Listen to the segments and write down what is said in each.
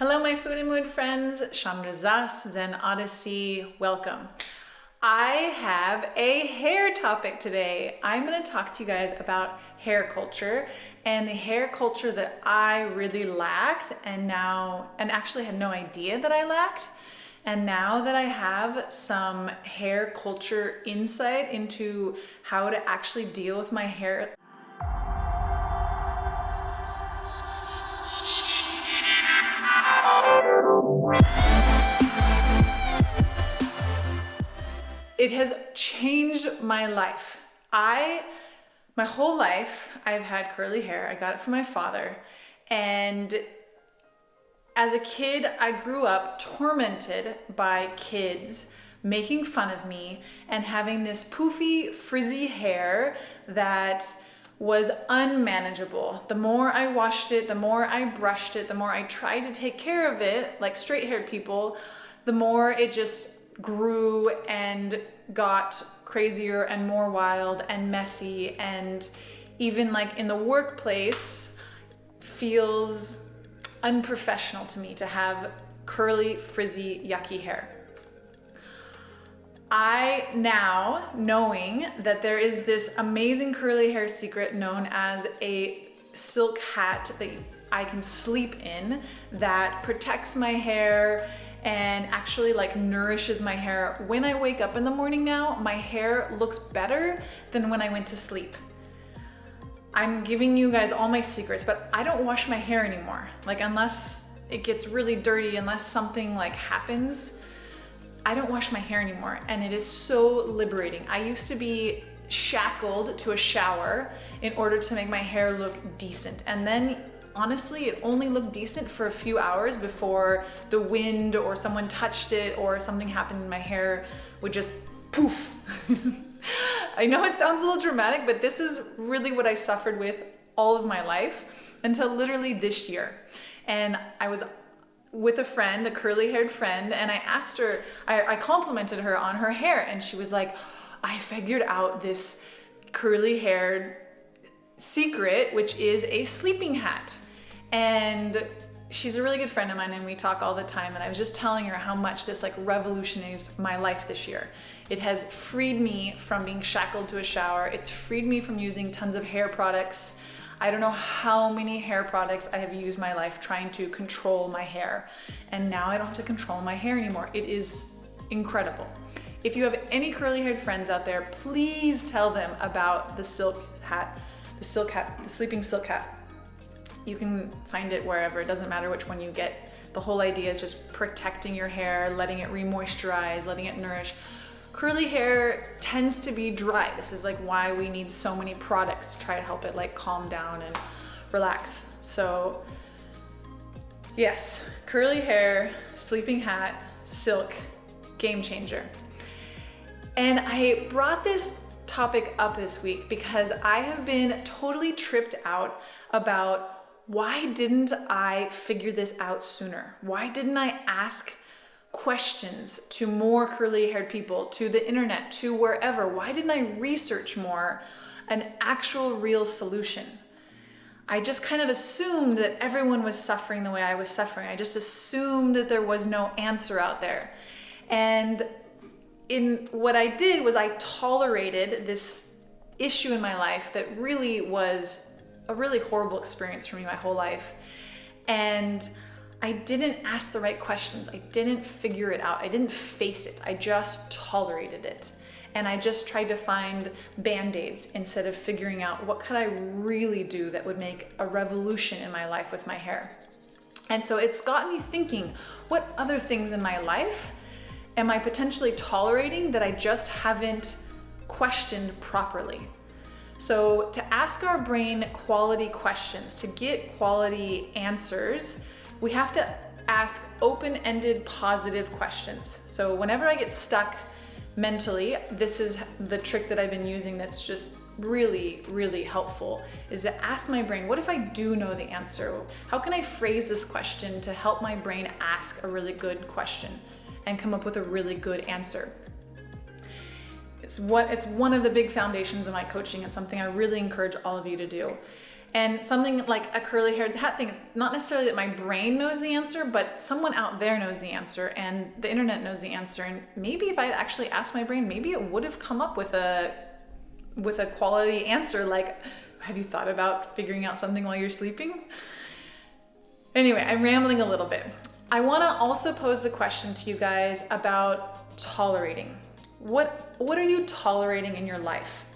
Hello, my food and mood friends. Chandra Zas, Zen Odyssey, welcome. I have a hair topic today. I'm going to talk to you guys about hair culture and the hair culture that I really lacked and actually had no idea that I lacked. And now that I have some hair culture insight into how to actually deal with my hair, it has changed my life. My whole life, I've had curly hair. I got it from my father. And as a kid, I grew up tormented by kids making fun of me and having this poofy, frizzy hair that was unmanageable. The more I washed it, the more I brushed it, the more I tried to take care of it, like straight-haired people, the more it just grew and got crazier and more wild and messy, and even like in the workplace feels unprofessional to me to have curly, frizzy, yucky hair. I now, knowing that there is this amazing curly hair secret known as a silk hat that I can sleep in that protects my hair and actually like nourishes my hair. When I wake up in the morning now, my hair looks better than when I went to sleep. I'm giving you guys all my secrets, but I don't wash my hair anymore. Like unless it gets really dirty, unless something like happens, I don't wash my hair anymore. And it is so liberating. I used to be shackled to a shower in order to make my hair look decent. And then honestly, it only looked decent for a few hours before the wind or someone touched it or something happened and my hair would just poof. I know it sounds a little dramatic, but this is really what I suffered with all of my life until literally this year. And I was with a friend, a curly haired friend, and I asked her, I complimented her on her hair, and she was like, I figured out this curly haired secret, which is a sleeping hat. And she's a really good friend of mine and we talk all the time, and I was just telling her how much this like revolutionized my life this year. It has freed me from being shackled to a shower. It's freed me from using tons of hair products. I don't know how many hair products I have used my life trying to control my hair, and now I don't have to control my hair anymore. It is incredible. If you have any curly haired friends out there, please tell them about the sleeping silk hat. You can find it wherever, it doesn't matter which one you get. The whole idea is just protecting your hair, letting it re-moisturize, letting it nourish. Curly hair tends to be dry. This is like why we need so many products to try to help it like calm down and relax. So yes, curly hair, sleeping hat, silk, game changer. And I brought this topic up this week because I have been totally tripped out about why didn't I figure this out sooner? Why didn't I ask questions to more curly haired people, to the internet, to wherever? Why didn't I research more an actual real solution? I just kind of assumed that everyone was suffering the way I was suffering. I just assumed that there was no answer out there. And in what I did was I tolerated this issue in my life that really was a really horrible experience for me my whole life. And I didn't ask the right questions. I didn't figure it out. I didn't face it. I just tolerated it. And I just tried to find band-aids instead of figuring out what could I really do that would make a revolution in my life with my hair. And so it's got me thinking, what other things in my life am I potentially tolerating that I just haven't questioned properly? So to ask our brain quality questions, to get quality answers, we have to ask open-ended positive questions. So whenever I get stuck mentally, this is the trick that I've been using that's just really, really helpful, is to ask my brain, what if I do know the answer? How can I phrase this question to help my brain ask a really good question and come up with a really good answer? It's one of the big foundations of my coaching. It's something I really encourage all of you to do. And something like a curly haired hat thing, is not necessarily that my brain knows the answer, but someone out there knows the answer and the internet knows the answer. And maybe if I had actually asked my brain, maybe it would have come up with a quality answer like, have you thought about figuring out something while you're sleeping? Anyway, I'm rambling a little bit. I want to also pose the question to you guys about tolerating. What are you tolerating in your life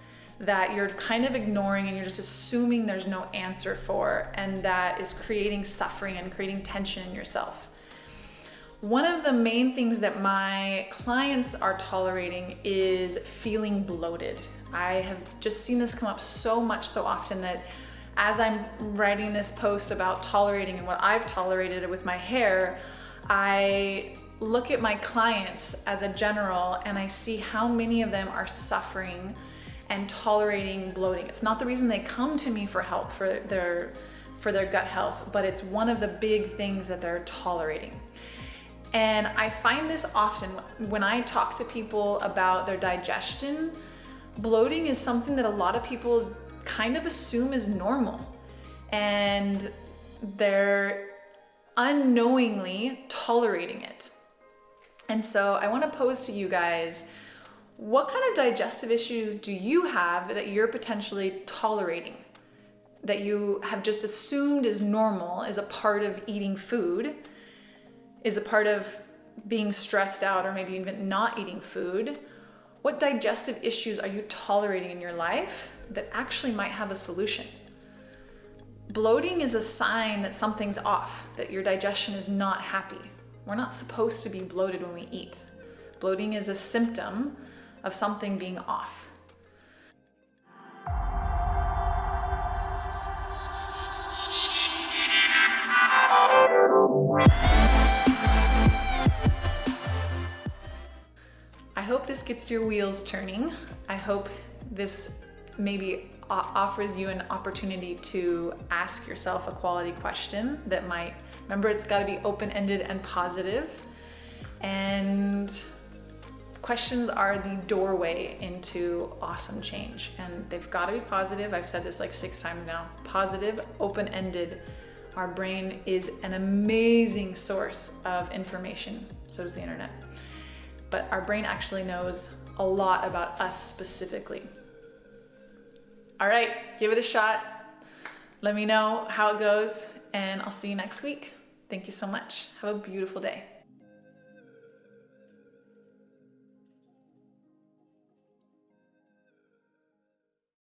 that you're kind of ignoring and you're just assuming there's no answer for, and that is creating suffering and creating tension in yourself? One of the main things that my clients are tolerating is feeling bloated. I have just seen this come up so much, so often, that as I'm writing this post about tolerating and what I've tolerated with my hair, I look at my clients as a general and I see how many of them are suffering and tolerating bloating. It's not the reason they come to me for help for their gut health, but it's one of the big things that they're tolerating. And I find this often when I talk to people about their digestion. Bloating is something that a lot of people kind of assume is normal, and they're unknowingly tolerating it. And so I want to pose to you guys, what kind of digestive issues do you have that you're potentially tolerating, that you have just assumed is normal, is a part of eating food, is a part of being stressed out, or maybe even not eating food? What digestive issues are you tolerating in your life that actually might have a solution? Bloating is a sign that something's off, that your digestion is not happy. We're not supposed to be bloated when we eat. Bloating is a symptom of something being off. I hope this gets your wheels turning. I hope this maybe offers you an opportunity to ask yourself a quality question that might, remember, it's got to be open-ended and positive. And questions are the doorway into awesome change, and they've got to be positive. I've said this like 6 times now. Positive, open-ended. Our brain is an amazing source of information. So does the internet. But our brain actually knows a lot about us specifically. All right, give it a shot. Let me know how it goes, and I'll see you next week. Thank you so much. Have a beautiful day.